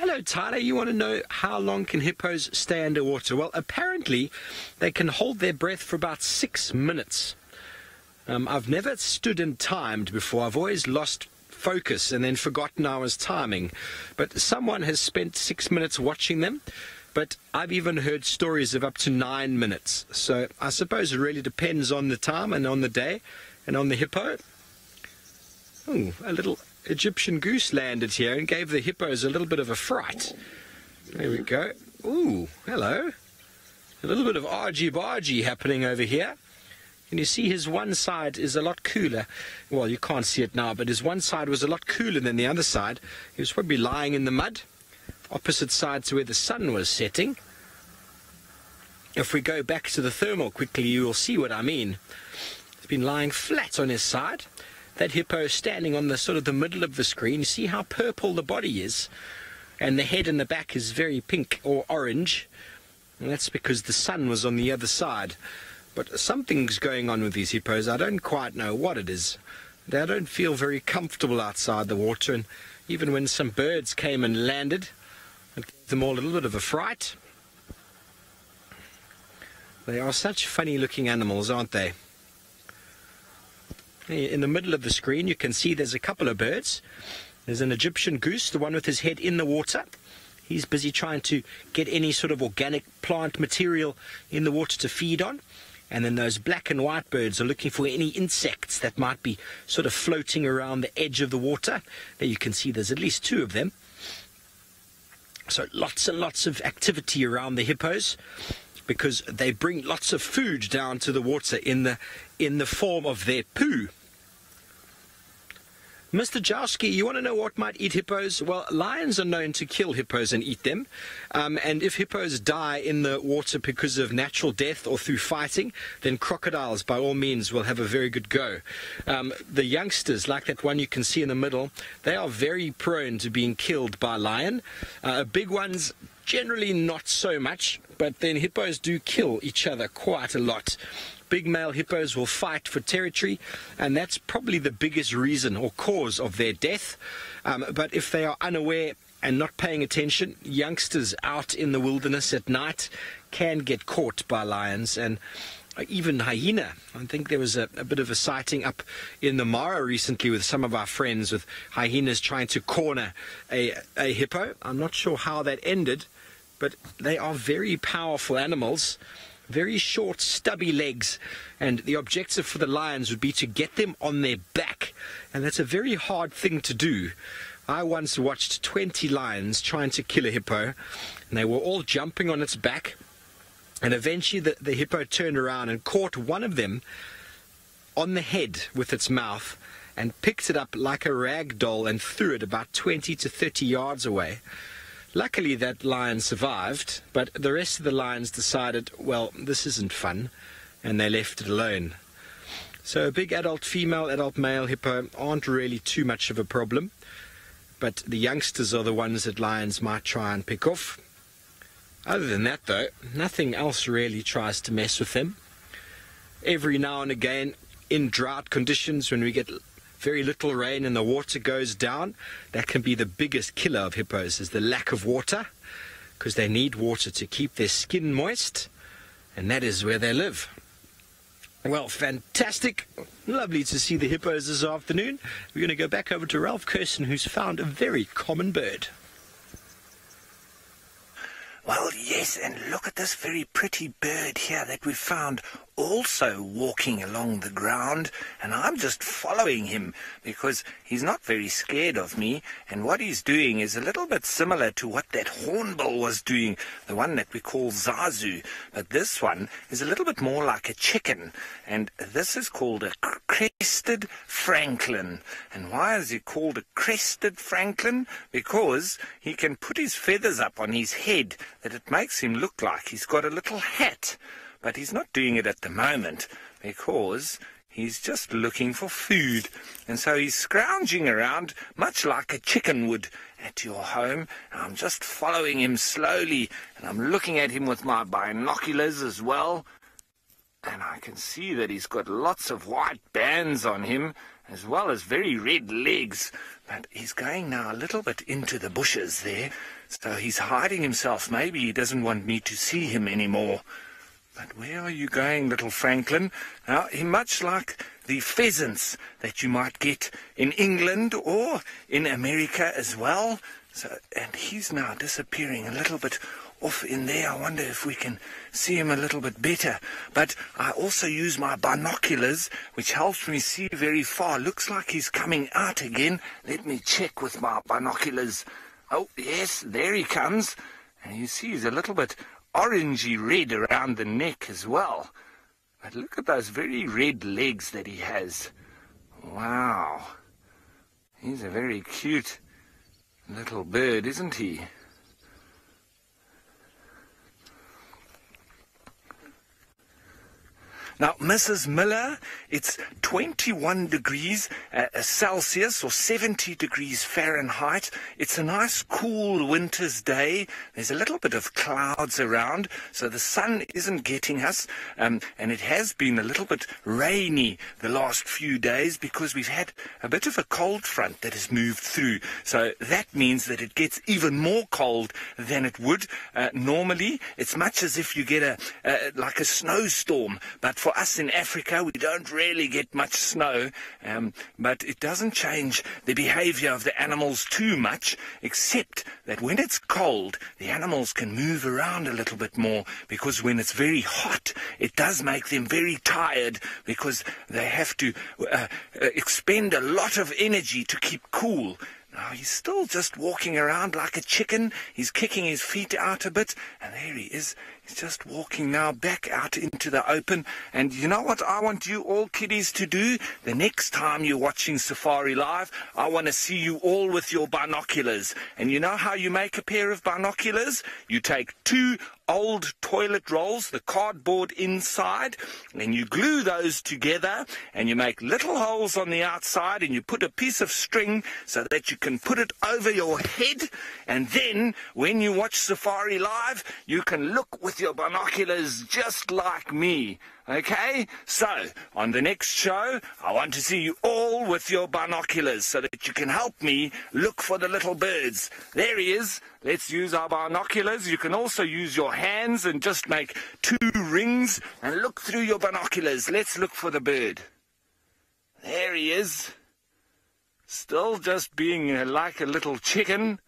Hello, Tyler. You want to know how long can hippos stay underwater? Well, apparently they can hold their breath for about 6 minutes. I've never stood and timed before. I've always lost focus and then forgotten I was timing. But someone has spent 6 minutes watching them. But I've even heard stories of up to 9 minutes. So I suppose it really depends on the time and on the day and on the hippo. Oh, a little Egyptian goose landed here and gave the hippos a little bit of a fright. There we go. Ooh, hello. A little bit of argy-bargy happening over here. And you see his one side is a lot cooler. Well, you can't see it now, but his one side was a lot cooler than the other side. He was probably lying in the mud, opposite side to where the sun was setting. If we go back to the thermal quickly, you will see what I mean. He's been lying flat on his side. That hippo is standing on the sort of the middle of the screen. You see how purple the body is, and the head and the back is very pink or orange, and that's because the sun was on the other side. But something's going on with these hippos. I don't quite know what it is. They don't feel very comfortable outside the water, and even when some birds came and landed, it gave them all a little bit of a fright. They are such funny looking animals, aren't they? In the middle of the screen you can see there's a couple of birds. There's an Egyptian goose, the one with his head in the water. He's busy trying to get any sort of organic plant material in the water to feed on. And then those black and white birds are looking for any insects that might be sort of floating around the edge of the water. There you can see there's at least 2 of them. So lots and lots of activity around the hippos, because they bring lots of food down to the water in the form of their poo. Mr. Jowski, you want to know what might eat hippos? Well, lions are known to kill hippos and eat them. And if hippos die in the water because of natural death or through fighting, then crocodiles, by all means, will have a very good go. The youngsters, like that one you can see in the middle, they are very prone to being killed by lion. Big ones, generally not so much, but then hippos do kill each other quite a lot. Big male hippos will fight for territory, and that's probably the biggest reason or cause of their death. But if they are unaware and not paying attention, youngsters out in the wilderness at night can get caught by lions, and even hyena. I think there was a bit of a sighting up in the Mara recently with some of our friends, with hyenas trying to corner a hippo. I'm not sure how that ended, but they are very powerful animals. Very short, stubby legs, and the objective for the lions would be to get them on their back, and that's a very hard thing to do. I once watched 20 lions trying to kill a hippo, and they were all jumping on its back, and eventually the hippo turned around and caught one of them on the head with its mouth and picked it up like a rag doll and threw it about 20 to 30 yards away. Luckily that lion survived, but the rest of the lions decided, well, this isn't fun, and they left it alone. So a big adult female, adult male hippo aren't really too much of a problem, but the youngsters are the ones that lions might try and pick off. Other than that, though, nothing else really tries to mess with them. Every now and again, in drought conditions, when we get very little rain and the water goes down, that can be the biggest killer of hippos, is the lack of water, because they need water to keep their skin moist, and that is where they live. Well, fantastic. Lovely to see the hippos this afternoon. We're going to go back over to Ralph Kirsten, who's found a very common bird. Well, yes, and look at this very pretty bird here that we found also walking along the ground, and I'm just following him because he's not very scared of me, and what he's doing is a little bit similar to what that hornbill was doing, the one that we call Zazu, but this one is a little bit more like a chicken, and this is called a crested francolin. And why is he called a crested francolin? Because he can put his feathers up on his head that it makes him look like he's got a little hat. But he's not doing it at the moment because he's just looking for food. And so he's scrounging around much like a chicken would at your home. And I'm just following him slowly, and I'm looking at him with my binoculars as well. And I can see that he's got lots of white bands on him, as well as very red legs. But he's going now a little bit into the bushes there, so he's hiding himself. Maybe he doesn't want me to see him anymore. But where are you going, little Franklin? Now, much like the pheasants that you might get in England or in America as well. And he's now disappearing a little bit off in there. I wonder if we can see him a little bit better. But I also use my binoculars, which helps me see very far. Looks like he's coming out again. Let me check with my binoculars. Oh, yes, there he comes. And you see he's a little bit orangey red around the neck as well. But look at those very red legs that he has. Wow. He's a very cute little bird, isn't he? Now, Mrs. Miller, it's 21 degrees Celsius or 70 degrees Fahrenheit. It's a nice cool winter's day. There's a little bit of clouds around, so the sun isn't getting us. And it has been a little bit rainy the last few days because we've had a bit of a cold front that has moved through. So that means that it gets even more cold than it would normally. It's much as if you get like a snowstorm, but for us in Africa, we don't really get much snow, but it doesn't change the behavior of the animals too much, except that when it's cold, the animals can move around a little bit more, because when it's very hot, it does make them very tired, because they have to expend a lot of energy to keep cool. Now, he's still just walking around like a chicken. He's kicking his feet out a bit, and there he is. He's just walking now back out into the open. And you know what I want you all kiddies to do? The next time you're watching Safari Live, I want to see you all with your binoculars. And you know how you make a pair of binoculars? You take 2 old toilet rolls, the cardboard inside, and you glue those together, and you make little holes on the outside, and you put a piece of string so that you can put it over your head, and then when you watch Safari Live, you can look with your binoculars just like me. Okay? So, on the next show, I want to see you all with your binoculars so that you can help me look for the little birds. There he is. Let's use our binoculars. You can also use your hands and just make 2 rings and look through your binoculars. Let's look for the bird. There he is. Still just being like a little chicken.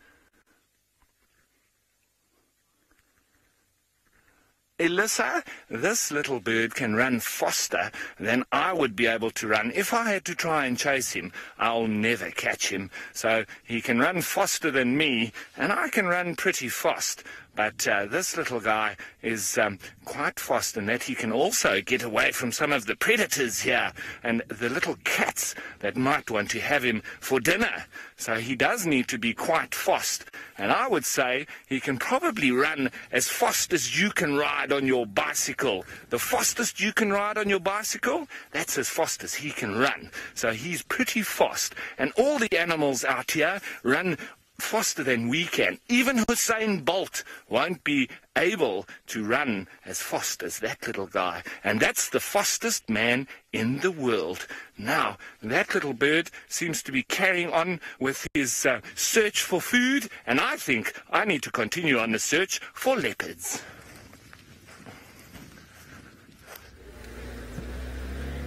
Elissa, this little bird can run faster than I would be able to run. If I had to try and chase him, I'll never catch him. So he can run faster than me, and I can run pretty fast. But this little guy is quite fast in that he can also get away from some of the predators here and the little cats that might want to have him for dinner. So he does need to be quite fast. And I would say he can probably run as fast as you can ride on your bicycle. The fastest you can ride on your bicycle, that's as fast as he can run. So he's pretty fast. And all the animals out here run faster than we can. Even Usain Bolt won't be able to run as fast as that little guy. And that's the fastest man in the world. Now, that little bird seems to be carrying on with his search for food, and I think I need to continue on the search for leopards.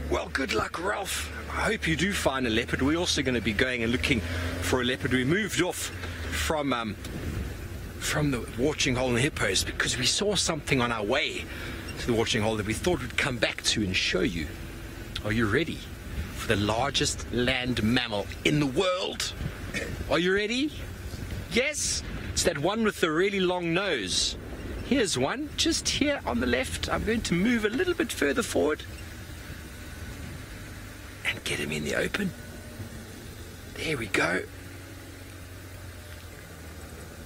Well, good luck, Ralph. I hope you do find a leopard. We're also going to be going and looking for a leopard. We moved off from the watering hole in the hippos because we saw something on our way to the watering hole that we thought we'd come back to and show you. Are you ready for the largest land mammal in the world? Are you ready? Yes? It's that one with the really long nose. Here's one, just here on the left. I'm going to move a little bit further forward and get him in the open. There we go.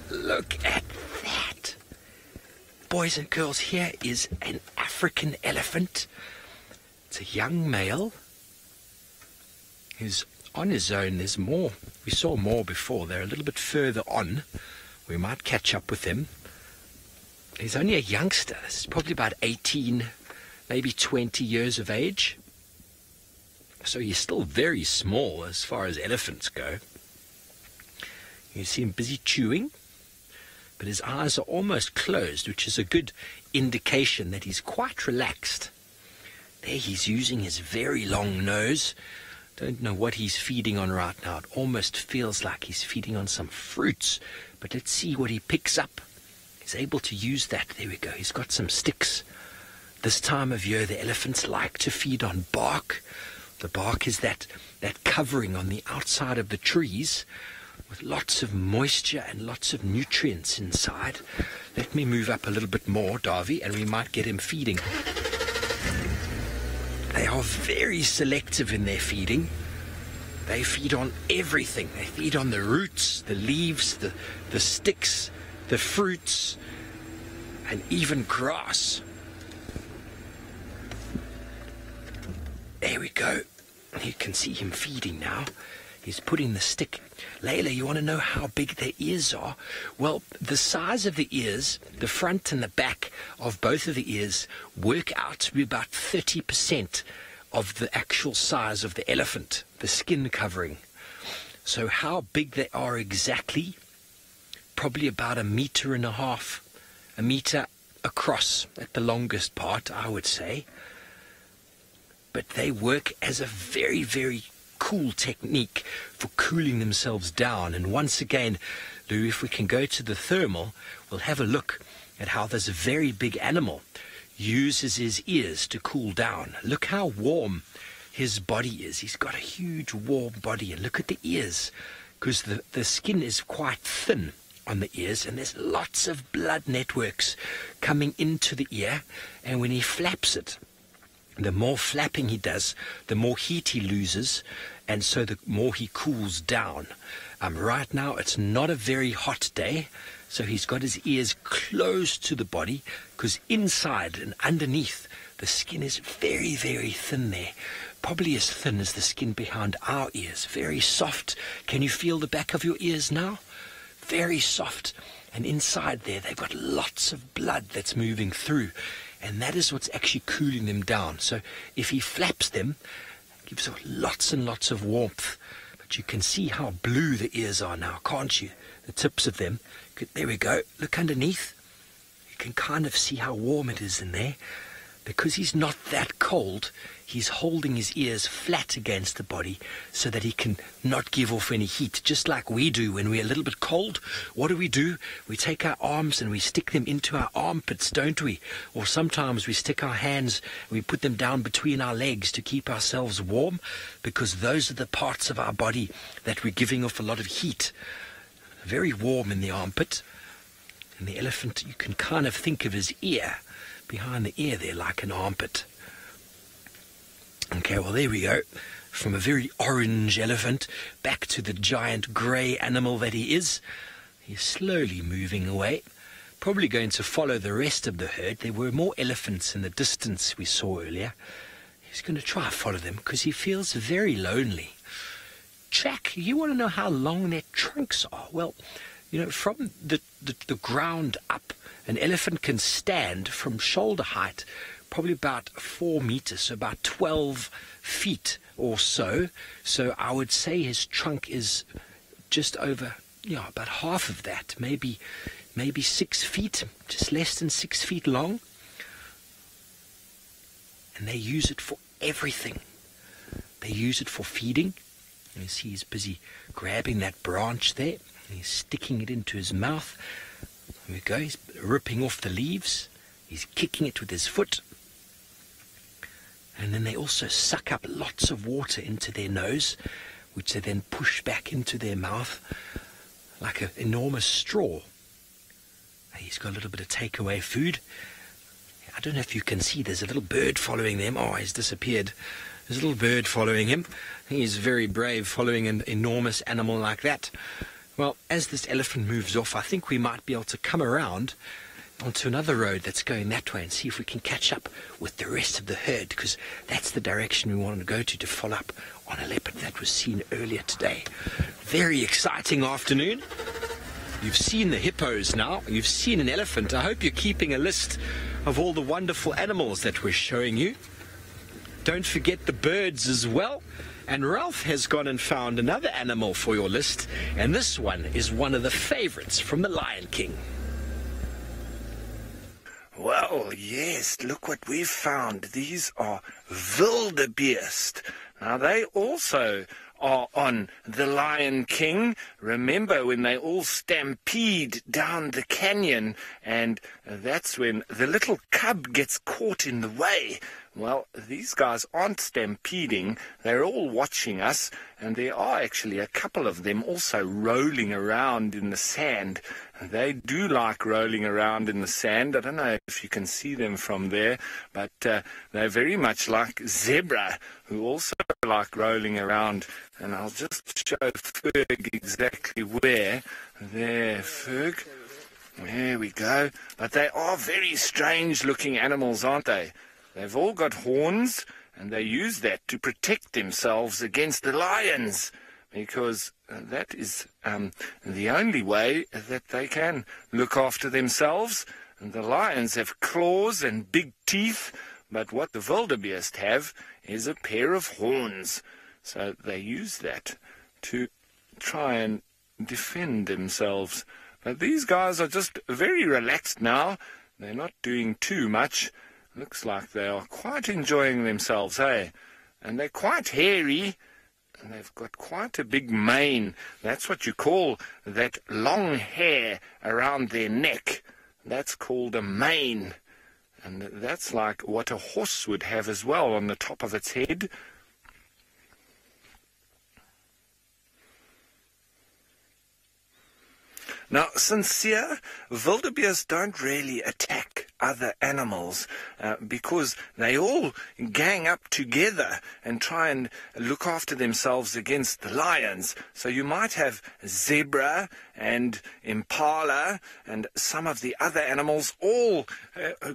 Look at that. Boys and girls, here is an African elephant. It's a young male who's on his own. There's more. We saw more before. They're a little bit further on. We might catch up with him. He's only a youngster. He's probably about 18, maybe 20 years of age. So he's still very small as far as elephants go. You see him busy chewing, but his eyes are almost closed, which is a good indication that he's quite relaxed. There he's using his very long nose. Don't know what he's feeding on right now. It almost feels like he's feeding on some fruits, but let's see what he picks up. He's able to use that. There we go. He's got some sticks. This time of year, the elephants like to feed on bark. The bark is that covering on the outside of the trees with lots of moisture and lots of nutrients inside. Let me move up a little bit more, Davy, and we might get him feeding. They are very selective in their feeding. They feed on everything. They feed on the roots, the leaves, the sticks, the fruits, and even grass. There we go. You can see him feeding now. He's putting the stick. Layla, you want to know how big their ears are? Well, the size of the ears, the front and the back of both of the ears, work out to be about 30% of the actual size of the elephant, the skin covering. So how big they are exactly? Probably about 1.5 meters, 1 meter across at the longest part, I would say. But they work as a very, very cool technique for cooling themselves down. And once again, Lou, if we can go to the thermal, we'll have a look at how this very big animal uses his ears to cool down. Look how warm his body is. He's got a huge warm body, and look at the ears, because the skin is quite thin on the ears, and there's lots of blood networks coming into the ear, and when he flaps it, the more flapping he does, the more heat he loses, and so the more he cools down. Right now, it's not a very hot day, so he's got his ears close to the body, because inside and underneath, the skin is very, very thin there. Probably as thin as the skin behind our ears. Very soft. Can you feel the back of your ears now? Very soft. And inside there, they've got lots of blood that's moving through. And that is what's actually cooling them down. So if he flaps them, it gives off lots and lots of warmth. But you can see how blue the ears are now, can't you? The tips of them. There we go. Look underneath. You can kind of see how warm it is in there. Because he's not that cold, he's holding his ears flat against the body so that he can not give off any heat, just like we do when we're a little bit cold. What do? We take our arms and we stick them into our armpits, don't we? Or sometimes we stick our hands and we put them down between our legs to keep ourselves warm, because those are the parts of our body that we're giving off a lot of heat. Very warm in the armpit. And the elephant, you can kind of think of his ear, behind the ear there, like an armpit. Okay, well, there we go. From a very orange elephant back to the giant grey animal that he is. He's slowly moving away, probably going to follow the rest of the herd. There were more elephants in the distance we saw earlier. He's going to try to follow them because he feels very lonely. Jack, you want to know how long their trunks are? Well, you know, from the ground up, an elephant can stand from shoulder height, probably about 4 meters, so about 12 feet or so. So I would say his trunk is just over, about half of that, maybe 6 feet, just less than 6 feet long. And they use it for everything. They use it for feeding. You see he's busy grabbing that branch there. He's sticking it into his mouth. There we go. He's ripping off the leaves. He's kicking it with his foot. And then they also suck up lots of water into their nose, which they then push back into their mouth like an enormous straw. He's got a little bit of takeaway food. I don't know if you can see, there's a little bird following them. Oh, he's disappeared. There's a little bird following him. He's very brave following an enormous animal like that. Well, as this elephant moves off, I think we might be able to come around onto another road that's going that way and see if we can catch up with the rest of the herd, because that's the direction we want to go to follow up on a leopard that was seen earlier today. Very exciting afternoon. You've seen the hippos now. You've seen an elephant. I hope you're keeping a list of all the wonderful animals that we're showing you. Don't forget the birds as well. And Ralph has gone and found another animal for your list, and this one is one of the favorites from the Lion King. Well, yes, look what we've found. These are wildebeest. Now, they also are on the Lion King. Remember when they all stampede down the canyon, and that's when the little cub gets caught in the way. Well, these guys aren't stampeding. They're all watching us, and there are actually a couple of them also rolling around in the sand. They do like rolling around in the sand. I don't know if you can see them from there, but they're very much like zebra, who also like rolling around. And I'll just show Ferg exactly where. There, Ferg. There we go. But they are very strange-looking animals, aren't they? They've all got horns, and they use that to protect themselves against the lions, because that is the only way that they can look after themselves. And the lions have claws and big teeth, but what the wildebeest have is a pair of horns. So they use that to try and defend themselves. But these guys are just very relaxed now. They're not doing too much. Looks like they are quite enjoying themselves, eh? And they're quite hairy, and they've got quite a big mane. That's what you call that long hair around their neck. That's called a mane. And that's like what a horse would have as well on the top of its head. Now, sincere, wildebeest don't really attack other animals because they all gang up together and try and look after themselves against the lions. So you might have zebra and impala and some of the other animals all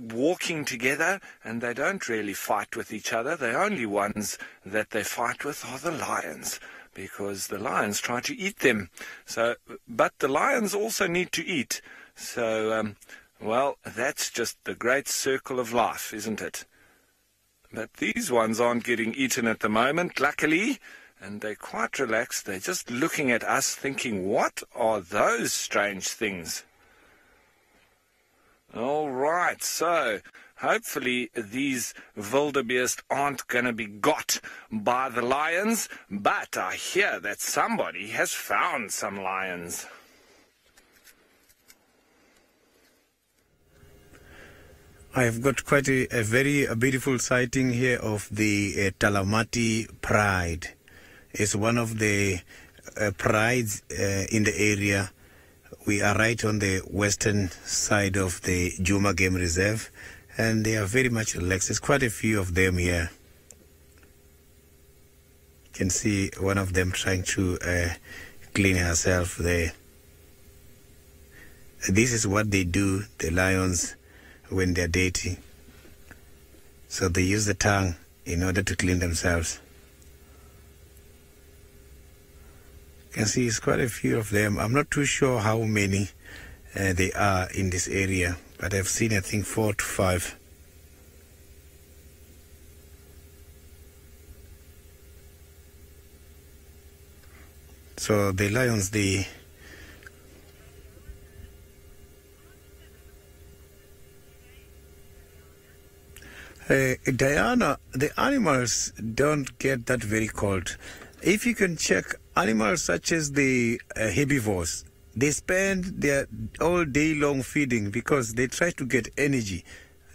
walking together, and they don't really fight with each other. The only ones that they fight with are the lions, because the lions try to eat them. But the lions also need to eat. So, well, that's just the great circle of life, isn't it? But these ones aren't getting eaten at the moment, luckily, and they're quite relaxed. They're just looking at us thinking, what are those strange things? All right, so hopefully these wildebeest aren't going to be got by the lions, but I hear that somebody has found some lions. I've got quite a very beautiful sighting here of the Talamati Pride. It's one of the prides in the area. We are right on the western side of the Juma Game Reserve, and they are very much relaxed. There's quite a few of them here. You can see one of them trying to clean herself there. This is what they do, the lions, when they're dirty. So they use the tongue in order to clean themselves. You can see it's quite a few of them. I'm not too sure how many they are in this area, but I've seen, I think, 4 to 5. So the lions, Diana, the animals don't get that very cold. If you can check, animals such as the herbivores, they spend their all day long feeding because they try to get energy.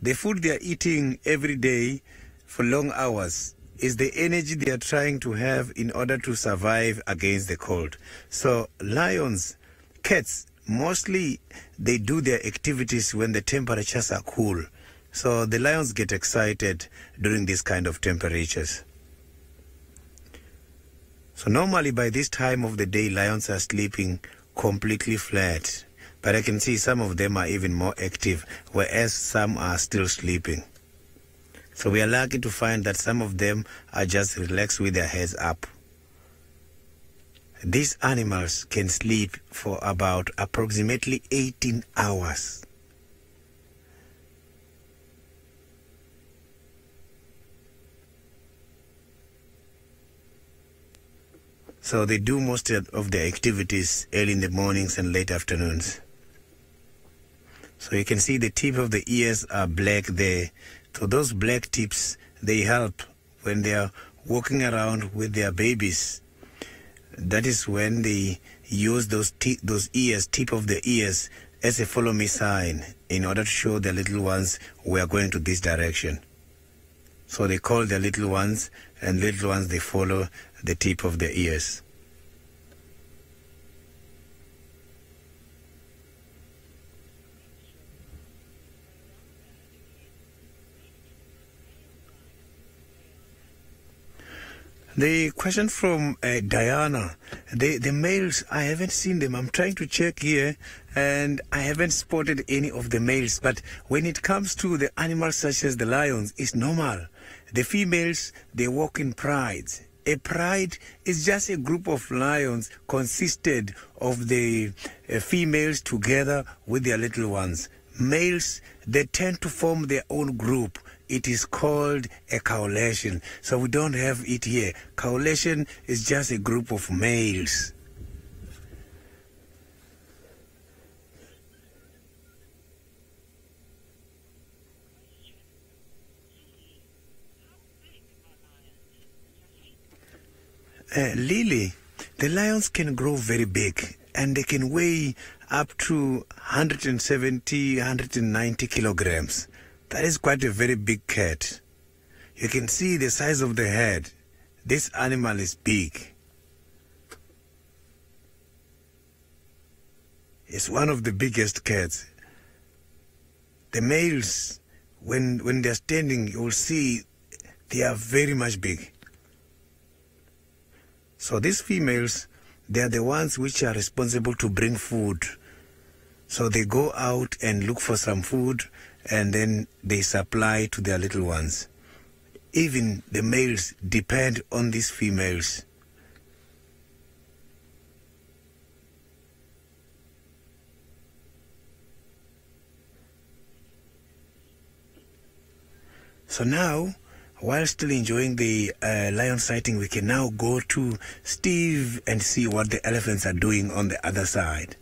The food they are eating every day for long hours is the energy they are trying to have in order to survive against the cold. So lions, cats, mostly they do their activities when the temperatures are cool. So the lions get excited during these kind of temperatures. So normally by this time of the day, lions are sleeping completely flat. But I can see some of them are even more active, whereas some are still sleeping. So we are lucky to find that some of them are just relaxed with their heads up. These animals can sleep for about approximately 18 hours. So they do most of their activities early in the mornings and late afternoons. So you can see the tip of the ears are black there. So those black tips, they help when they are walking around with their babies. That is when they use those ears, tip of the ears, as a follow me sign in order to show their little ones we are going to this direction. So they call their little ones, and little ones, they follow the tip of the ears. The question from Diana, the males, I haven't seen them. I'm trying to check here, and I haven't spotted any of the males. But when it comes to the animals such as the lions, it's normal. The females, they walk in prides. A pride is just a group of lions consisted of the females together with their little ones. Males, they tend to form their own group. It is called a coalition. So we don't have it here. Coalition is just a group of males. Lily, the lions can grow very big, and they can weigh up to 170, 190 kilograms. That is quite a very big cat. You can see the size of the head. This animal is big. It's one of the biggest cats. The males, when they're standing, you will see they are very much big. So these females, they are the ones which are responsible to bring food. So they go out and look for some food, and then they supply to their little ones. Even the males depend on these females. So now, while still enjoying the lion sighting, we can now go to Steve and see what the elephants are doing on the other side.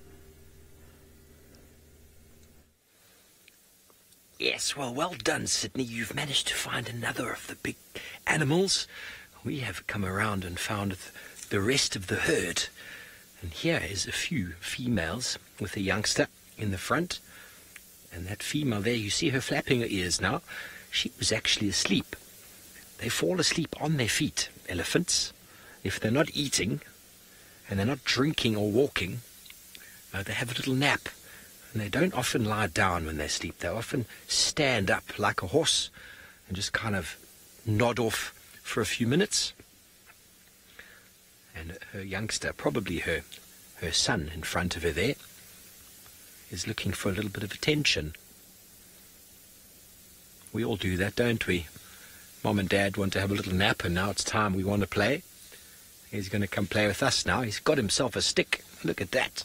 Yes, well done, Sydney. You've managed to find another of the big animals. We have come around and found the rest of the herd. And here is a few females with a youngster in the front. And that female there, you see her flapping her ears now. She was actually asleep. They fall asleep on their feet, elephants. If they're not eating and they're not drinking or walking, they have a little nap. And they don't often lie down when they sleep. They often stand up like a horse and just kind of nod off for a few minutes. And her youngster, probably her son in front of her there, is looking for a little bit of attention. We all do that, don't we? Mom and Dad want to have a little nap, and now it's time we want to play. He's going to come play with us now. He's got himself a stick. Look at that.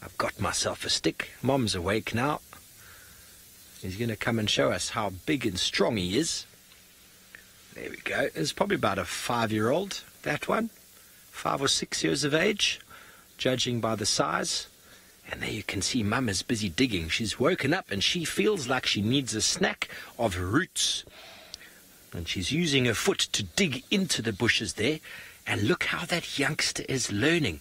I've got myself a stick. Mom's awake now. He's going to come and show us how big and strong he is. There we go. It's probably about a 5-year-old, that one. 5 or 6 years of age, judging by the size. And there you can see Mum is busy digging. She's woken up and she feels like she needs a snack of roots. And she's using her foot to dig into the bushes there. And look how that youngster is learning.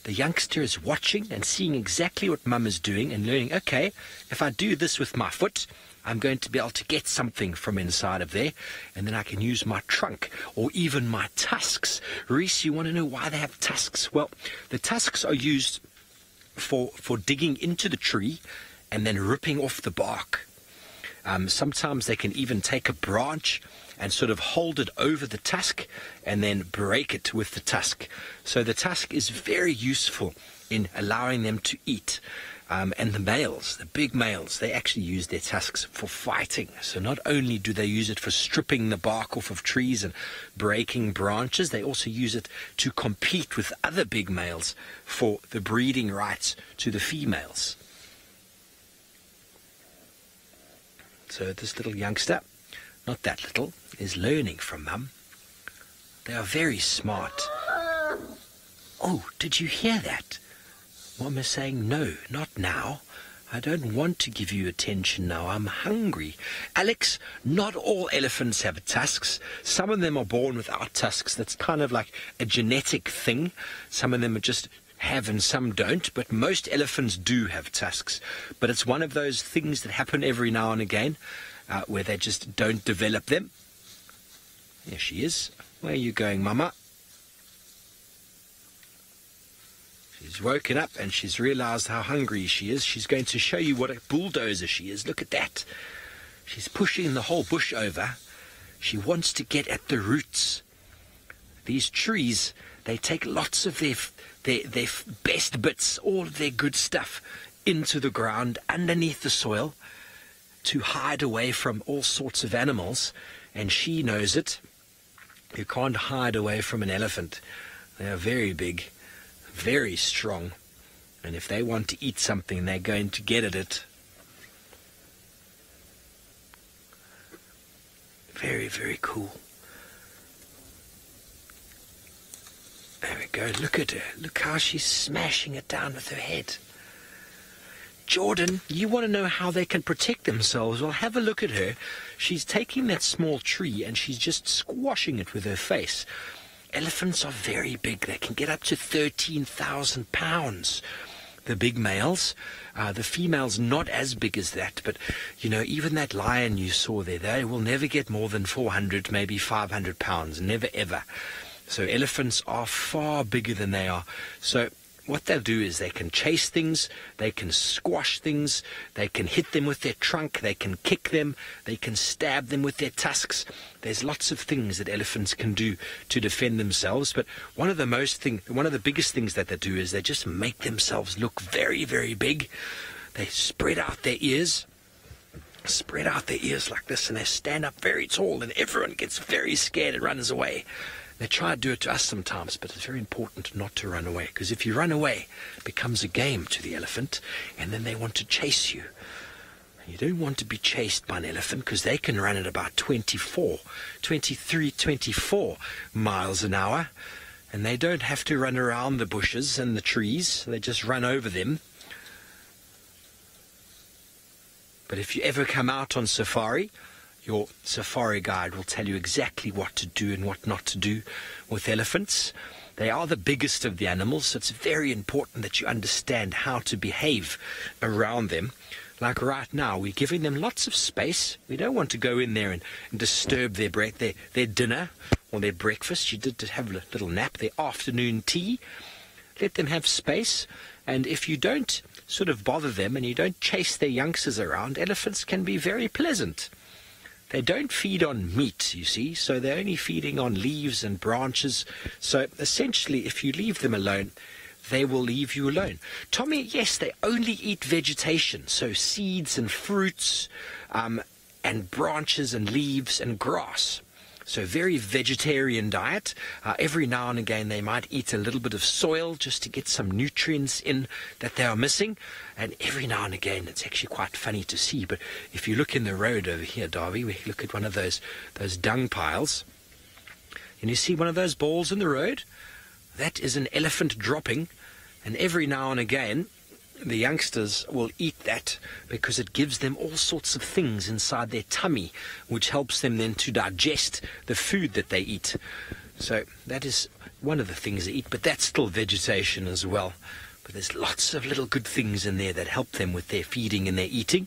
The youngster is watching and seeing exactly what Mum is doing and learning, okay, if I do this with my foot, I'm going to be able to get something from inside of there, and then I can use my trunk or even my tusks. Reese, you want to know why they have tusks? Well, the tusks are used for digging into the tree and then ripping off the bark. Sometimes they can even take a branch and sort of hold it over the tusk and then break it with the tusk. So the tusk is very useful in allowing them to eat. And the males, the big males, they actually use their tusks for fighting. So not only do they use it for stripping the bark off of trees and breaking branches, they also use it to compete with other big males for the breeding rights to the females. So this little youngster, not that little, is learning from Mum. They are very smart. Oh, did you hear that? Mama's saying, no, not now. I don't want to give you attention now. I'm hungry. Alex, not all elephants have tusks. Some of them are born without tusks. That's kind of like a genetic thing. Some of them are just have and some don't, but most elephants do have tusks. But it's one of those things that happen every now and again where they just don't develop them. There she is. Where are you going, Mama? She's woken up and she's realized how hungry she is. She's going to show you what a bulldozer she is. Look at that. She's pushing the whole bush over. She wants to get at the roots. These trees, they take lots of their best bits, all of their good stuff, into the ground, underneath the soil, to hide away from all sorts of animals. And she knows it. You can't hide away from an elephant. They are very big, very strong, and if they want to eat something, they're going to get at it. Very, very cool. There we go. Look at her. Look how she's smashing it down with her head. Jordan, you want to know how they can protect themselves? Well, have a look at her. She's taking that small tree and she's just squashing it with her face. Elephants are very big. They can get up to 13,000 pounds. The big males. The females not as big as that. But, you know, even that lion you saw there, they will never get more than 400, maybe 500 pounds. Never, ever. So elephants are far bigger than they are. So what they'll do is they can chase things, they can squash things, they can hit them with their trunk, they can kick them, they can stab them with their tusks. There's lots of things that elephants can do to defend themselves, but one of the biggest things that they do is they just make themselves look very, very big. They spread out their ears like this, and they stand up very tall, and everyone gets very scared and runs away. They try to do it to us sometimes, but it's very important not to run away, because if you run away, it becomes a game to the elephant, and then they want to chase you. You don't want to be chased by an elephant, because they can run at about 24 miles an hour, and they don't have to run around the bushes and the trees. They just run over them. But if you ever come out on safari, your safari guide will tell you exactly what to do and what not to do with elephants. They are the biggest of the animals, so it's very important that you understand how to behave around them. Like right now, we're giving them lots of space. We don't want to go in there and disturb their dinner or their breakfast. You did have a little nap, their afternoon tea. Let them have space. And if you don't sort of bother them and you don't chase their youngsters around, elephants can be very pleasant. They don't feed on meat, you see, so they're only feeding on leaves and branches. So essentially, if you leave them alone, they will leave you alone. Tommy, yes, they only eat vegetation, so seeds and fruits and branches and leaves and grass. So very vegetarian diet. Every now and again they might eat a little bit of soil just to get some nutrients in that they are missing. And every now and again it's actually quite funny to see. But if you look in the road over here, Darby, we look at one of those dung piles, and you see one of those balls in the road? That is an elephant dropping. And every now and again the youngsters will eat that because it gives them all sorts of things inside their tummy, which helps them then to digest the food that they eat. So that is one of the things they eat, but that's still vegetation as well. But there's lots of little good things in there that help them with their feeding and their eating.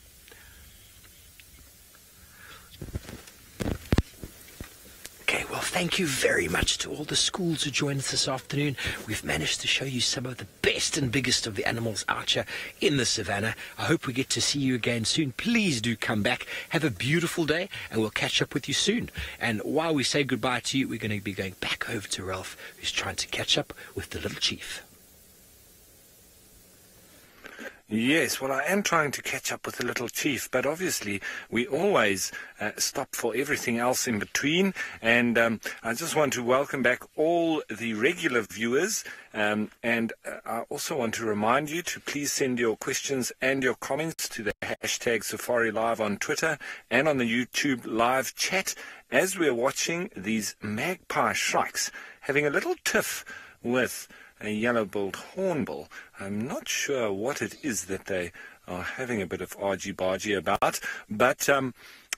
Okay, well, thank you very much to all the schools who joined us this afternoon. We've managed to show you some of the best and biggest of the animals out here in the savannah. I hope we get to see you again soon. Please do come back. Have a beautiful day, and we'll catch up with you soon. And while we say goodbye to you, we're going to be going back over to Ralph, who's trying to catch up with the little chief. Yes, well, I am trying to catch up with the little chief, but obviously we always stop for everything else in between. And I just want to welcome back all the regular viewers. And I also want to remind you to please send your questions and your comments to the hashtag Safari Live on Twitter and on the YouTube live chat as we're watching these magpie shrikes having a little tiff with a yellow-billed hornbill. I'm not sure what it is that they are having a bit of argy-bargy about, but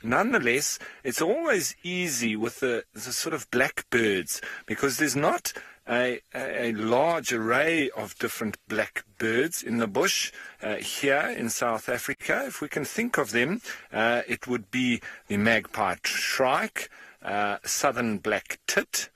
nonetheless, it's always easy with the sort of blackbirds, because there's not a large array of different blackbirds in the bush here in South Africa. If we can think of them, it would be the magpie shrike, southern black tit,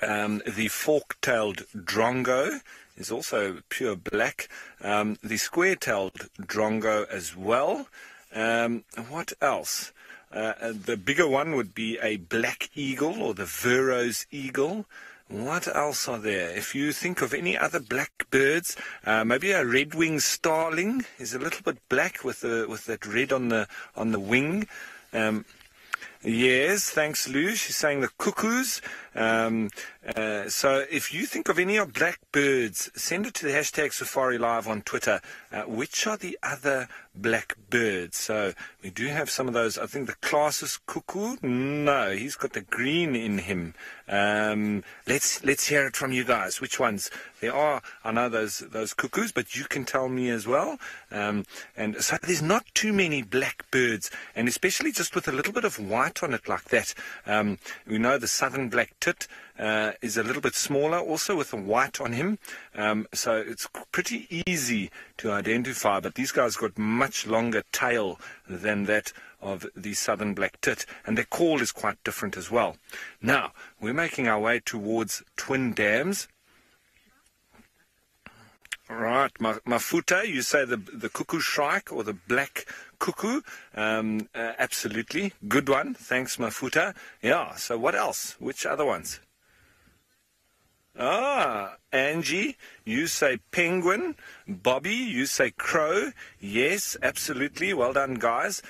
the fork-tailed drongo is also pure black, the square-tailed drongo as well. What else? The bigger one would be a black eagle, or the Verreaux's eagle. What else are there? If you think of any other black birds, maybe a red-winged starling is a little bit black with that red on the wing. Yes, thanks, Lou. She's saying the cuckoos. So if you think of any of black birds, send it to the hashtag Safari Live on Twitter. Which are the other black birds? So we do have some of those. I think the Class's cuckoo. No, he's got the green in him. Let's hear it from you guys. Which ones? There are, I know those cuckoos, but you can tell me as well. And so there's not too many black birds, and especially just with a little bit of white on it like that. We know the southern black tit is a little bit smaller, also with a white on him. So it's pretty easy to identify, but these guys got much longer tail than that of the southern black tit, and their call is quite different as well. Now, we're making our way towards Twin Dams. Right, Mafuta, you say the cuckoo shrike or the black cuckoo? Absolutely. Good one. Thanks, Mafuta. Yeah, so what else? Which other ones? Angie, you say penguin. Bobby, you say crow. Yes, absolutely. Well done, guys.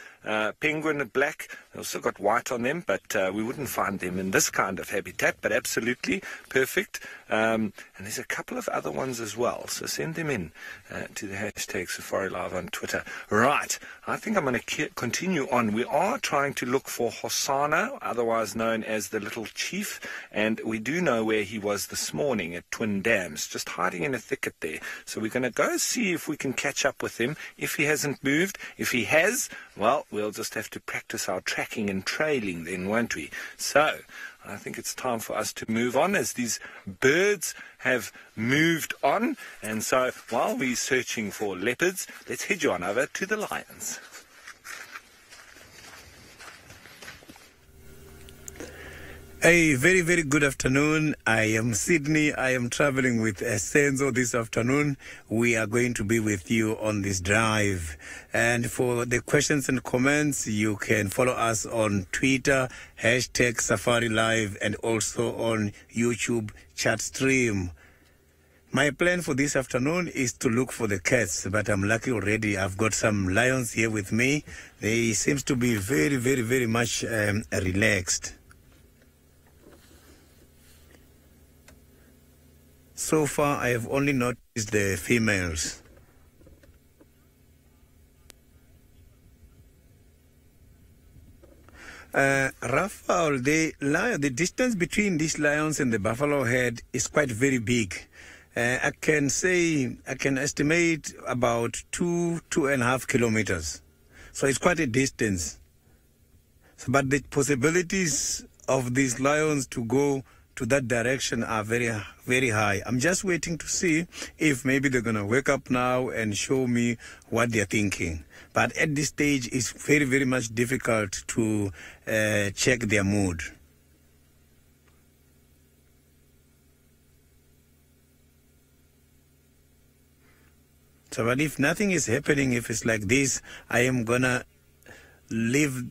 Penguin and black, they also got white on them, but we wouldn't find them in this kind of habitat, but absolutely perfect. And there's a couple of other ones as well, so send them in to the hashtag Safari Live on Twitter. Right, I think I'm going to continue on. We are trying to look for Hosanna, otherwise known as the Little Chief, and we do know where he was this morning at Twin Dams, just hiding in a thicket there. So we're going to go see if we can catch up with him, if he hasn't moved. If he has, well, we'll just have to practice our tracking and trailing then, won't we? So I think it's time for us to move on, as these birds have moved on. And so while we're searching for leopards, let's head you on over to the lions. A very, very good afternoon. I am Sydney. I am traveling with Senzo this afternoon. We are going to be with you on this drive. And for the questions and comments, you can follow us on Twitter, hashtag Safari Live, and also on YouTube chat stream. My plan for this afternoon is to look for the cats, but I'm lucky already. I've got some lions here with me. They seem to be very, very, very much relaxed. So far, I have only noticed the females. Raphael, the distance between these lions and the buffalo head is quite very big. I can estimate about 2.5 kilometers. So it's quite a distance. But the possibilities of these lions to go to that direction are very, very high. I'm just waiting to see if maybe they're going to wake up now and show me what they're thinking. But at this stage, it's very, very much difficult to check their mood. So, but if nothing is happening, if it's like this, I am going to leave.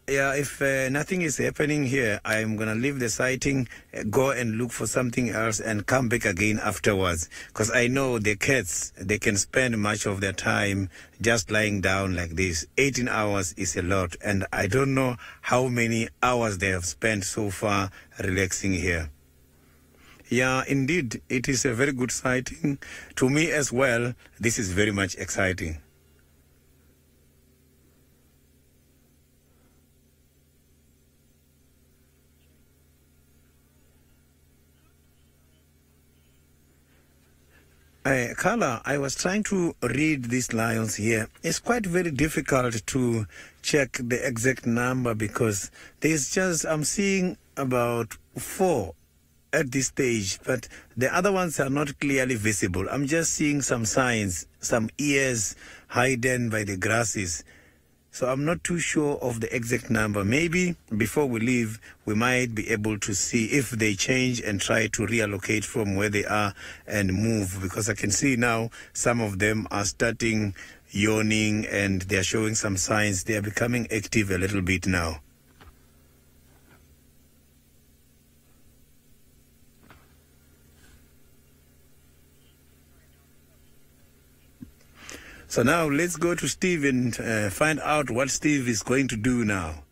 Yeah, if nothing is happening here, I'm going to leave the sighting, go and look for something else and come back again afterwards. Because I know the cats, they can spend much of their time just lying down like this. 18 hours is a lot, and I don't know how many hours they have spent so far relaxing here. Yeah, indeed, it is a very good sighting. To me as well, this is very much exciting. Carla, I was trying to read these lions here. It's quite very difficult to check the exact number because I'm seeing about 4 at this stage, but the other ones are not clearly visible. I'm just seeing some signs, some ears hidden by the grasses. So I'm not too sure of the exact number. Maybe before we leave, we might be able to see if they change and try to reallocate from where they are and move. Because I can see now some of them are starting yawning and they're showing some signs. They are becoming active a little bit now. So now let's go to Steve and find out what Steve is going to do now.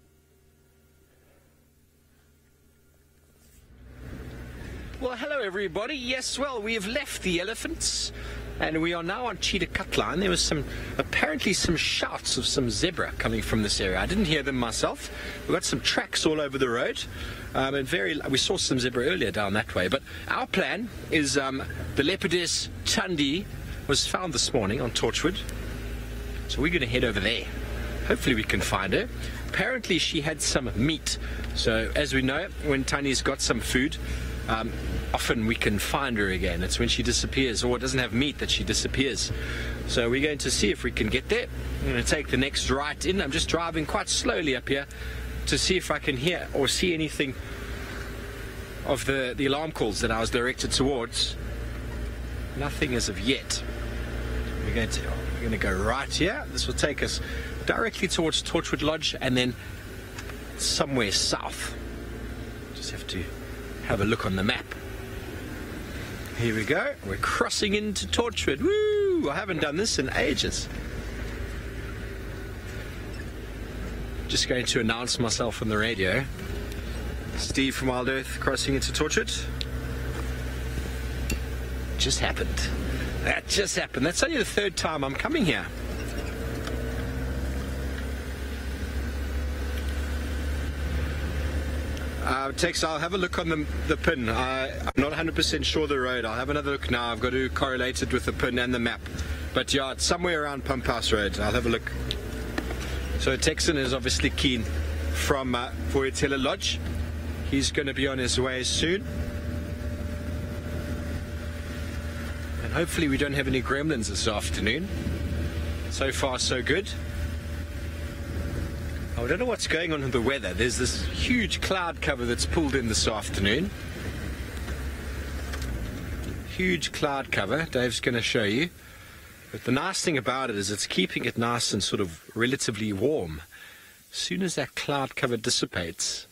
Well, hello everybody. Yes, well, we have left the elephants and we are now on Cheetah Cut Line. There was apparently some shouts of some zebra coming from this area. I didn't hear them myself. We've got some tracks all over the road. We saw some zebra earlier down that way. But our plan is the leopardess Tundi was found this morning on Torchwood. So we're going to head over there. Hopefully we can find her. Apparently she had some meat. So as we know, when Tanya's got some food, often we can find her again. It's when she disappears or doesn't have meat that she disappears. So we're going to see if we can get there. I'm going to take the next right in. I'm just driving quite slowly up here to see if I can hear or see anything of the alarm calls that I was directed towards. Nothing as of yet. We're going to go right here. This will take us directly towards Torchwood Lodge and then somewhere south. Just have to have a look on the map. Here we go. We're crossing into Torchwood. Woo! I haven't done this in ages. Just going to announce myself on the radio. Steve from Wild Earth crossing into Torchwood. Just happened. That just happened. That's only the 3rd time I'm coming here. I'll have a look on the pin. I'm not 100% sure the road. I'll have another look now. I've got to correlate it with the pin and the map. But yeah, it's somewhere around Pump House Road. I'll have a look. So Texan is obviously keen from Voyatella Lodge. He's going to be on his way soon. And hopefully we don't have any gremlins this afternoon. So far, so good. I don't know what's going on with the weather. There's this huge cloud cover that's pulled in this afternoon. Huge cloud cover. Dave's going to show you. But the nice thing about it is it's keeping it nice and sort of relatively warm. As soon as that cloud cover dissipates,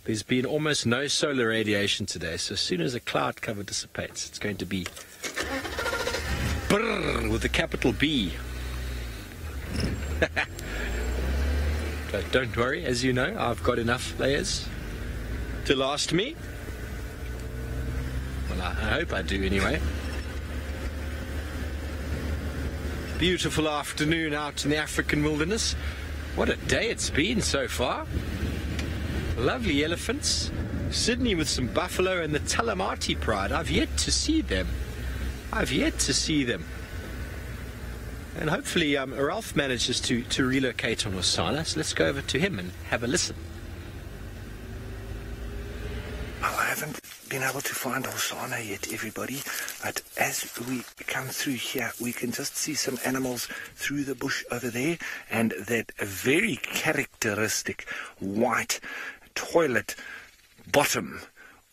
there's been almost no solar radiation today. So as soon as the cloud cover dissipates, it's going to be brrr with a capital B. But don't worry, as you know, I've got enough layers to last me. Well, I hope I do anyway. Beautiful afternoon out in the African wilderness. What a day it's been so far. Lovely elephants. Sydney with some buffalo and the Talamati pride. I've yet to see them. And hopefully Ralph manages to relocate on Osana. So let's go over to him and have a listen. Well, I haven't been able to find Osana yet, everybody. But as we come through here, we can just see some animals through the bush over there. And that very characteristic white toilet bottom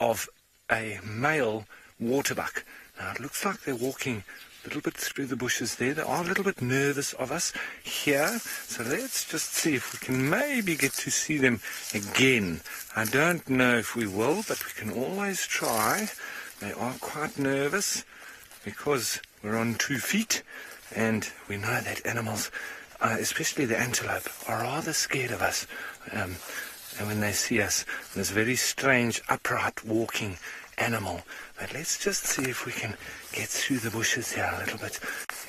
of a male waterbuck. Now, it looks like they're walking a little bit through the bushes there. They are a little bit nervous of us here. So let's just see if we can maybe get to see them again. I don't know if we will, but we can always try. They are quite nervous because we're on 2 feet. And we know that animals, especially the antelope, are rather scared of us. And when they see us, this very strange, upright walking animal. But let's just see if we can get through the bushes here a little bit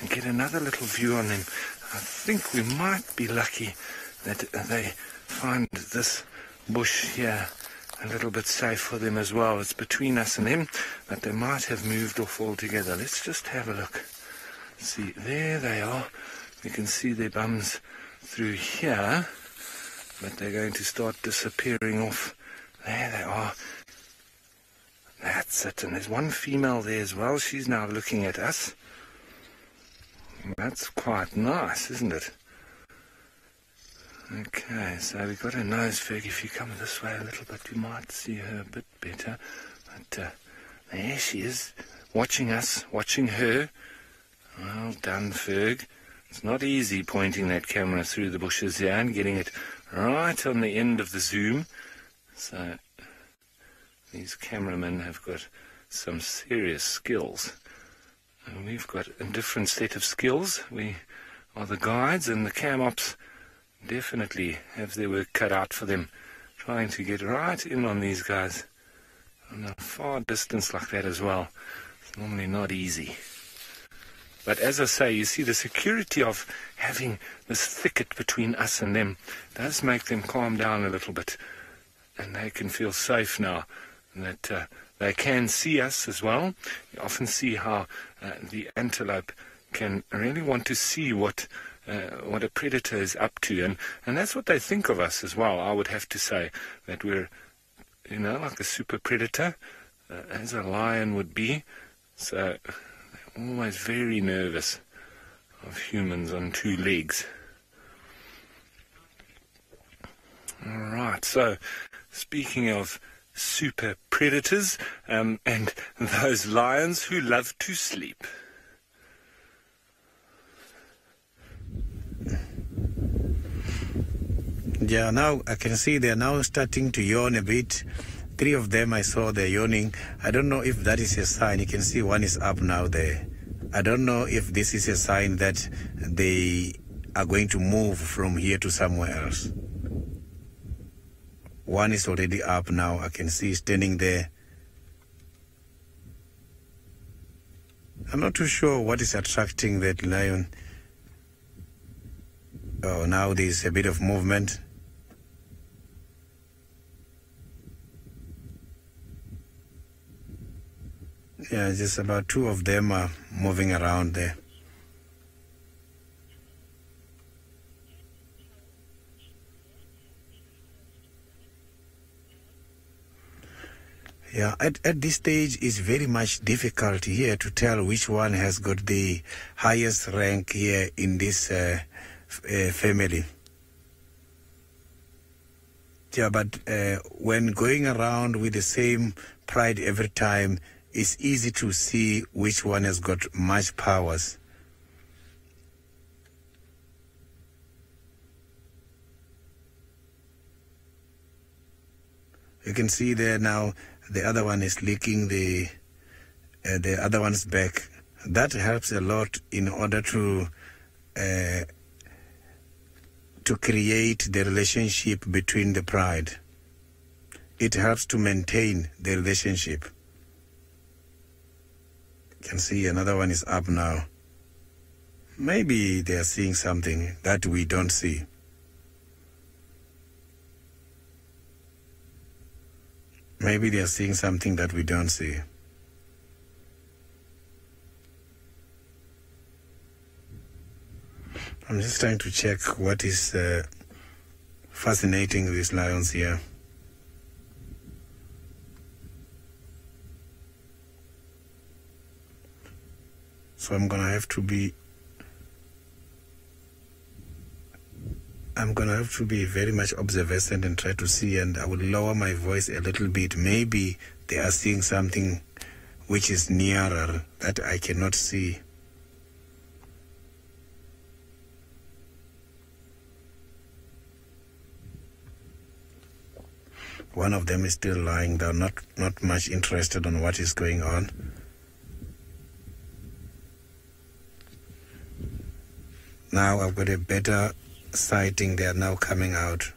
and get another little view on them. I think we might be lucky that they find this bush here a little bit safe for them as well. It's between us and them, but they might have moved off altogether. Let's just have a look. See, there they are. We can see their bums through here, but they're going to start disappearing off. There they are. That's it. And there's one female there as well. She's now looking at us. That's quite nice, isn't it? Okay, so we've got a nose fig. If you come this way a little bit, you might see her a bit better. But there she is, watching us, watching her. Well done, Ferg. It's not easy pointing that camera through the bushes here and getting it right on the end of the zoom. So these cameramen have got some serious skills. And we've got a different set of skills. We are the guides, and the cam ops definitely have their work cut out for them, trying to get right in on these guys on a far distance like that as well. It's normally not easy. But as I say, you see, the security of having this thicket between us and them does make them calm down a little bit, and they can feel safe now that they can see us as well. You often see how the antelope can really want to see what a predator is up to, and that's what they think of us as well. I would have to say that we're, like a super predator, as a lion would be. So they're always very nervous of humans on two legs. All right, so speaking of super predators and those lions who love to sleep. Yeah, now I can see they're now starting to yawn a bit. 3 of them I saw they're yawning. I don't know if that is a sign. You can see one is up now there. I don't know if this is a sign that they are going to move from here to somewhere else. One is already up now. I can see standing there. I'm not too sure what is attracting that lion. Oh, now there's a bit of movement. Yeah, just about 2 of them are moving around there. Yeah, at this stage it's very much difficult here to tell which one has got the highest rank here in this family. Yeah, but when going around with the same pride every time, it's easy to see which one has got much powers. You can see there now the other one is licking the other one's back. That helps a lot in order to create the relationship between the pride. It helps to maintain the relationship. You can see another one is up now. Maybe they are seeing something that we don't see. Maybe they are seeing something that we don't see. I'm just trying to check what is fascinating these lions here. So I'm gonna have to be very much observant and try to see, and I will lower my voice a little bit. Maybe they are seeing something which is nearer that I cannot see. One of them is still lying down, not much interested on what is going on. Now I've got a better sighting. They are now coming out.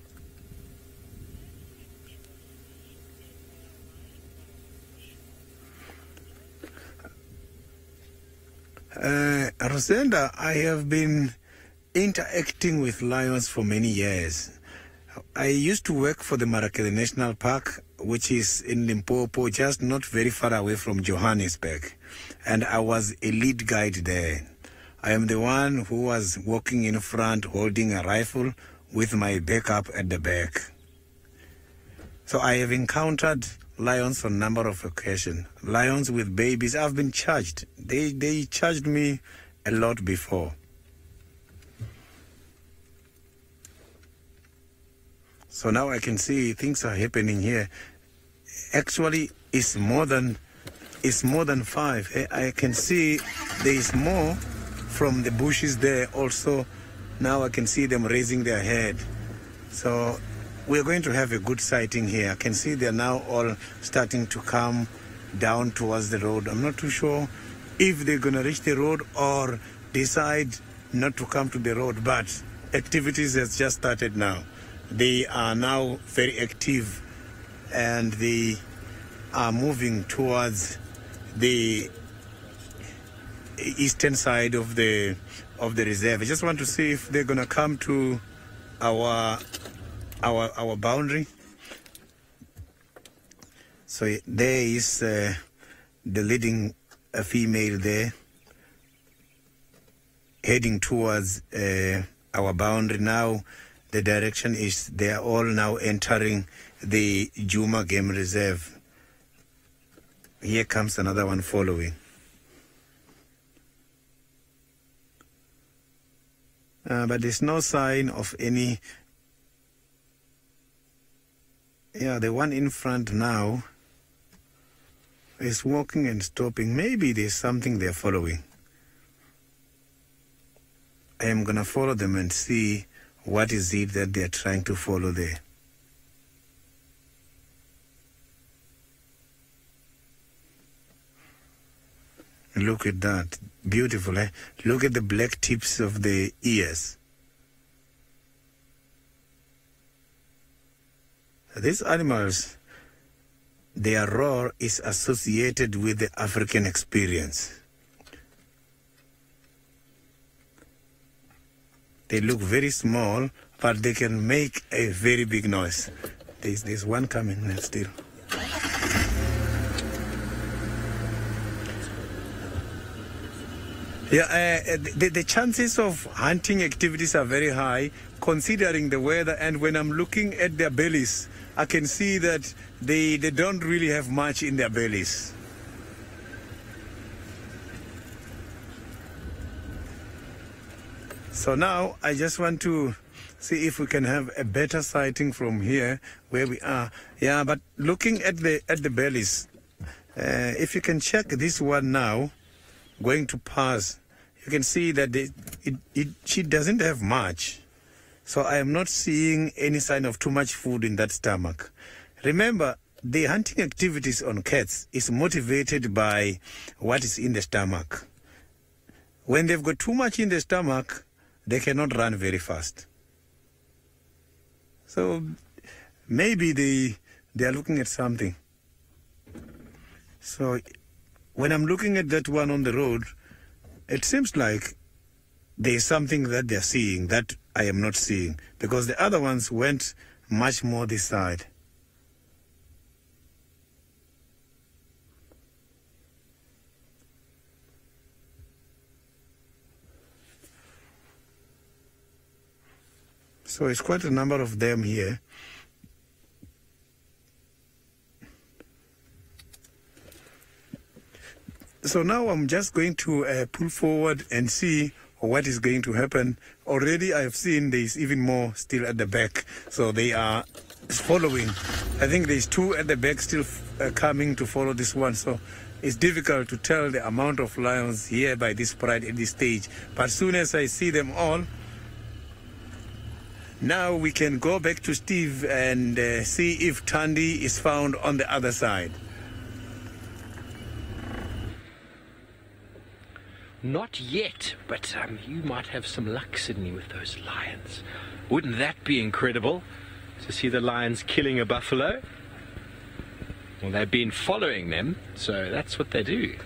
Rosenda, I have been interacting with lions for many years. I used to work for the Marakele National Park which is in Limpopo, just not very far away from Johannesburg. And I was a lead guide there. I am the one who was walking in front holding a rifle with my backup at the back. So I have encountered lions on a number of occasions. Lions with babies. I've been charged. They charged me a lot before. So now I can see things are happening here. Actually, it's more than 5. I can see there is more from the bushes there also. Now I can see them raising their head. So we're going to have a good sighting here. I can see they're now all starting to come down towards the road. I'm not too sure if they're going to reach the road or decide not to come to the road, but activities has just started now. They are now very active and they are moving towards the eastern side of the reserve. I just want to see if they're going to come to our boundary. So there is the leading female there heading towards our boundary. Now the direction is they are all now entering the Juma Game Reserve. Here comes another one following. But there's no sign of any. Yeah, the one in front now is walking and stopping. Maybe there's something they're following. I am going to follow them and see what is it that they're trying to follow there. Look at that. Beautiful, eh? Look at the black tips of the ears. These animals, their roar is associated with the African experience. They look very small, but they can make a very big noise. There's one coming now still. Yeah, the chances of hunting activities are very high considering the weather, and when I'm looking at their bellies, I can see that they don't really have much in their bellies. So now I just want to see if we can have a better sighting from here where we are. Yeah, but looking at the bellies, if you can check this one now, going to pass, you can see that she doesn't have much. So I am not seeing any sign of too much food in that stomach. Remember, the hunting activities on cats is motivated by what is in the stomach. When they've got too much in the stomach, they cannot run very fast. So maybe they are looking at something. So when I'm looking at that one on the road, it seems like there is something that they're seeing that I am not seeing, because the other ones went much more this side. So it's quite a number of them here. So now I'm just going to pull forward and see what is going to happen. Already I have seen there's even more still at the back. So they are following. I think there's 2 at the back still coming to follow this one. So it's difficult to tell the amount of lions here by this pride at this stage. But as soon as I see them all, now we can go back to Steve and see if Thandi is found on the other side. Not yet, but you might have some luck, Sydney, with those lions. Wouldn't that be incredible to see the lions killing a buffalo? Well, they've been following them, so that's what they do.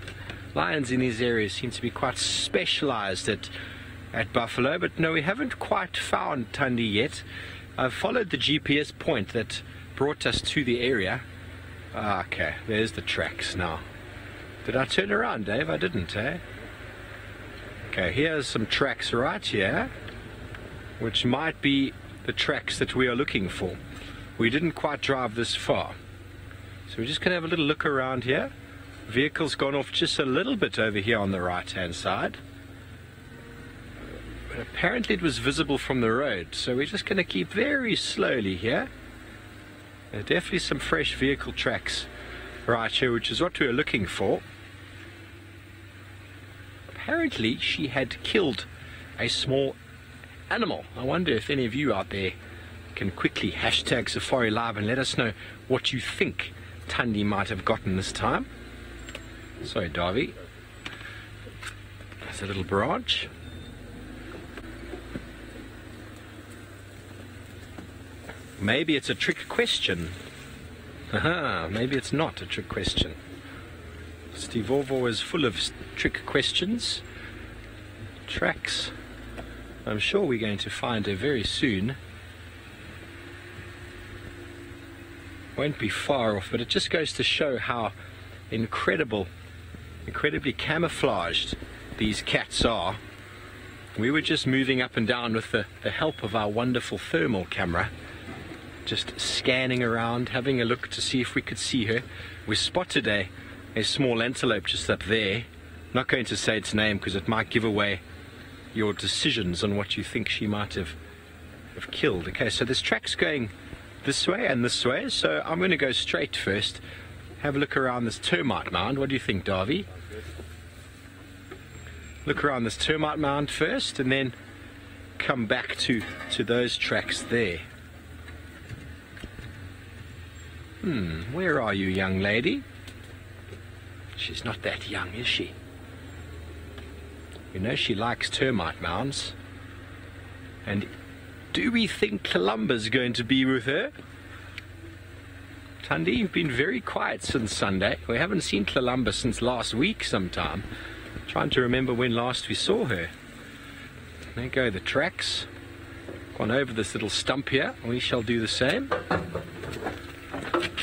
Lions in these areas seem to be quite specialized at buffalo, but no, we haven't quite found Thandi yet. I've followed the GPS point that brought us to the area, Okay, there's the tracks now. Did I turn around, Dave? I didn't, eh? Okay, here's some tracks right here, which might be the tracks that we are looking for. We didn't quite drive this far. So we're just going to have a little look around here. Vehicle's gone off just a little bit over here on the right-hand side. But apparently it was visible from the road, so we're just going to keep very slowly here. There are definitely some fresh vehicle tracks right here, which is what we were looking for. Apparently she had killed a small animal. I wonder if any of you out there can quickly hashtag Safari Live and let us know what you think Thandi might have gotten this time. Sorry, Davy. There's a little branch. Maybe it's a trick question. Aha, maybe it's not a trick question. Stivovo is full of trick questions. Tracks. I'm sure we're going to find her very soon. Won't be far off, but it just goes to show how incredibly camouflaged these cats are. We were just moving up and down with the help of our wonderful thermal camera, just scanning around, having a look to see if we could see her. We spotted a small antelope just up there. I'm not going to say its name because it might give away your decisions on what you think she might have killed. Okay, so this track's going this way and this way, so I'm going to go straight first, have a look around this termite mound. What do you think, Davy? Look around this termite mound first and then come back to those tracks there. Where are you, young lady? She's not that young, is she? You know she likes termite mounds. And do we think Columba's going to be with her? Thandi, you've been very quiet since Sunday. We haven't seen Columba since last week sometime. Trying to remember when last we saw her. There go the tracks. Gone over this little stump here. We shall do the same.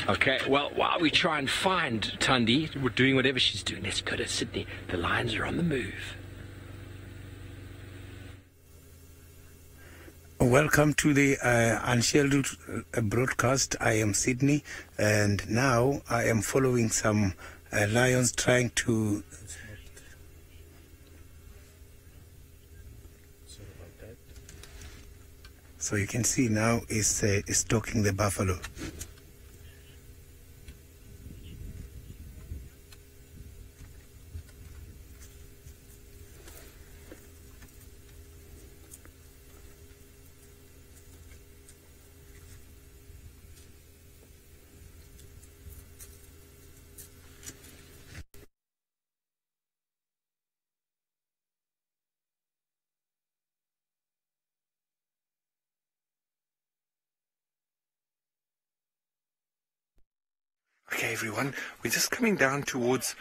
Okay, well, while we try and find Thandi, we're doing whatever she's doing. Let's go to Sydney. The lions are on the move. Welcome to the Unscheduled broadcast. I am Sydney, and now I am following some lions trying to... So you can see now is stalking the buffalo. Okay, everyone, we're just coming down towards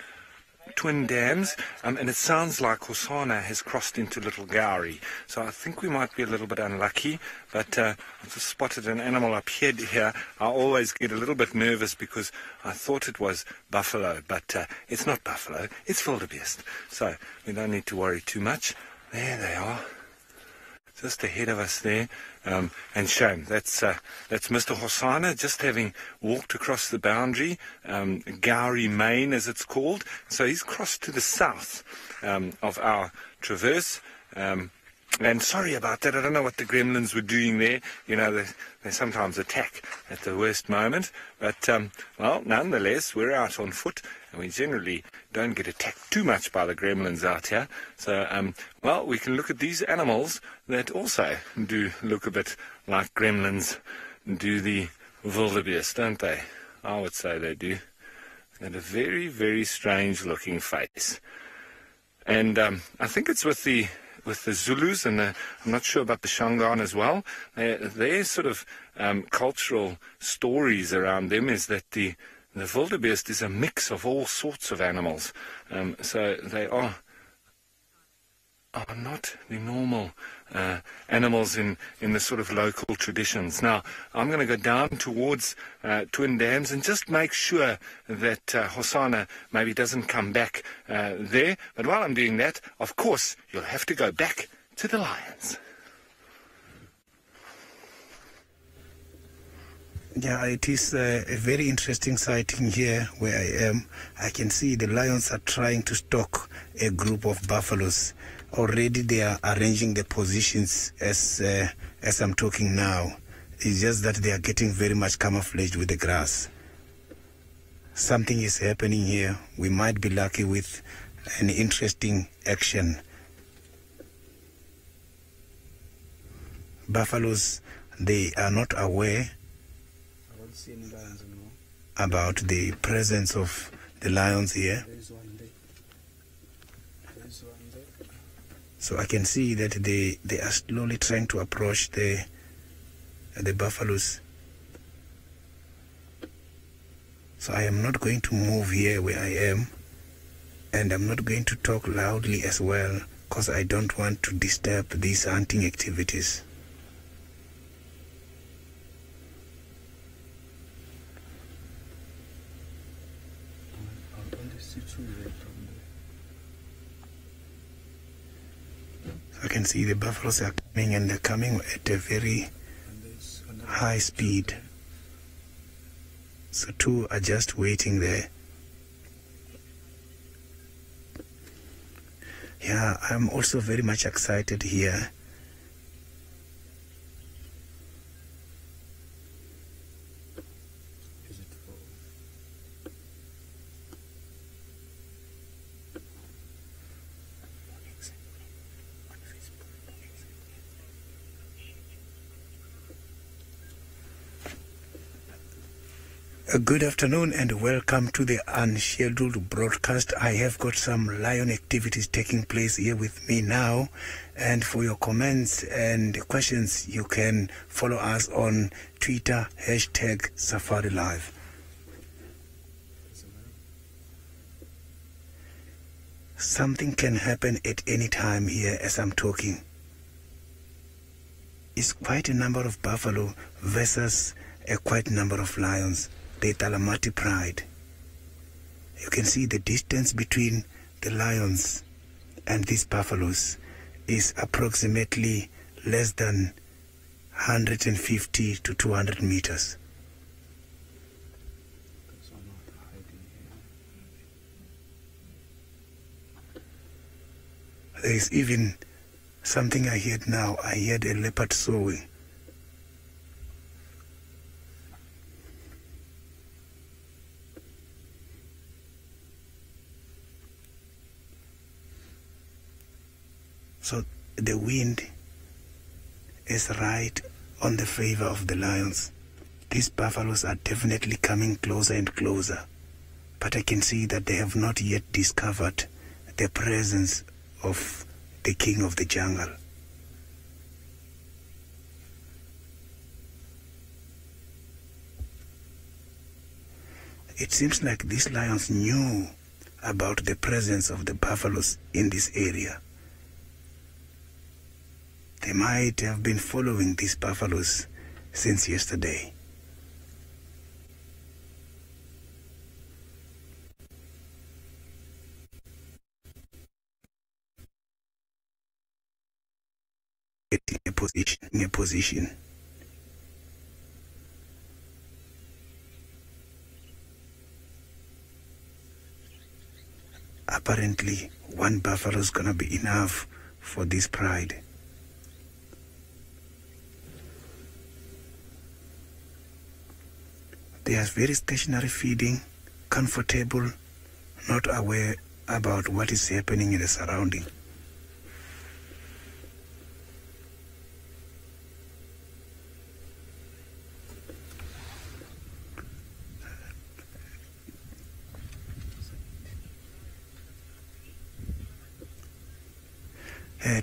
Twin Dams, and it sounds like Hosanna has crossed into Little Gowrie. So I think we might be a little bit unlucky, but I've just spotted an animal up here. I always get a little bit nervous because I thought it was buffalo, but it's not buffalo, it's wildebeest. So we don't need to worry too much. There they are, just ahead of us there. And shame, that's Mr. Hosanna just having walked across the boundary, Gowrie Main as it's called. So he's crossed to the south of our traverse. And sorry about that, I don't know what the gremlins were doing there. You know, they sometimes attack at the worst moment. But, well, nonetheless, we're out on foot, and we generally don't get attacked too much by the gremlins out here. So, well, we can look at these animals that also do look a bit like gremlins do the wildebeest, don't they? I would say they do. They've got a very, very strange looking face. And I think it's with the Zulus, and I'm not sure about the Shangaan as well. Their sort of cultural stories around them is that the wildebeest is a mix of all sorts of animals. So they are are not the normal animals in the sort of local traditions. Now, I'm going to go down towards Twin Dams and just make sure that Hosanna maybe doesn't come back there. But while I'm doing that, of course, you'll have to go back to the lions. Yeah, it is a very interesting sighting here where I am. I can see the lions are trying to stalk a group of buffaloes. Already they are arranging the positions as I'm talking now. It's just that they are getting very much camouflaged with the grass. Something is happening here. We might be lucky with an interesting action. Buffaloes, they are not aware about the presence of the lions here. So I can see that they are slowly trying to approach the buffaloes. So I am not going to move here where I am, and I'm not going to talk loudly as well, because I don't want to disturb these hunting activities. I can see the buffaloes are coming, and they're coming at a very high speed. So two are just waiting there. Yeah, I'm also very much excited here. Good afternoon and welcome to the unscheduled broadcast. I have got some lion activities taking place here with me now, and for your comments and questions you can follow us on Twitter #SafariLive. Something can happen at any time here as I'm talking. It's quite a number of buffalo versus a quite number of lions. The Talamati Pride. You can see the distance between the lions and these buffaloes is approximately less than 150 to 200 meters. There is even something I heard now. I heard a leopard soaring. So the wind is right on the favor of the lions. These buffaloes are definitely coming closer and closer, but I can see that they have not yet discovered the presence of the king of the jungle. It seems like these lions knew about the presence of the buffaloes in this area. They might have been following these buffaloes since yesterday. Getting a position. Apparently, one buffalo is gonna be enough for this pride. They are very stationary feeding, comfortable, not aware about what is happening in the surrounding.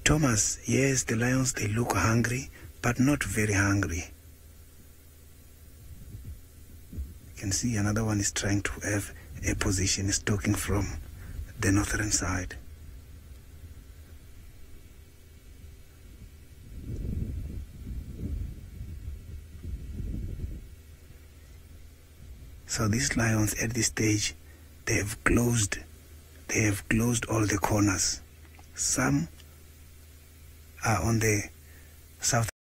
Thomas, yes, the lions, they look hungry, but not very hungry. You can see another one is trying to have a position, is talking from the northern side. So these lions at this stage, they have closed all the corners. Some are on the south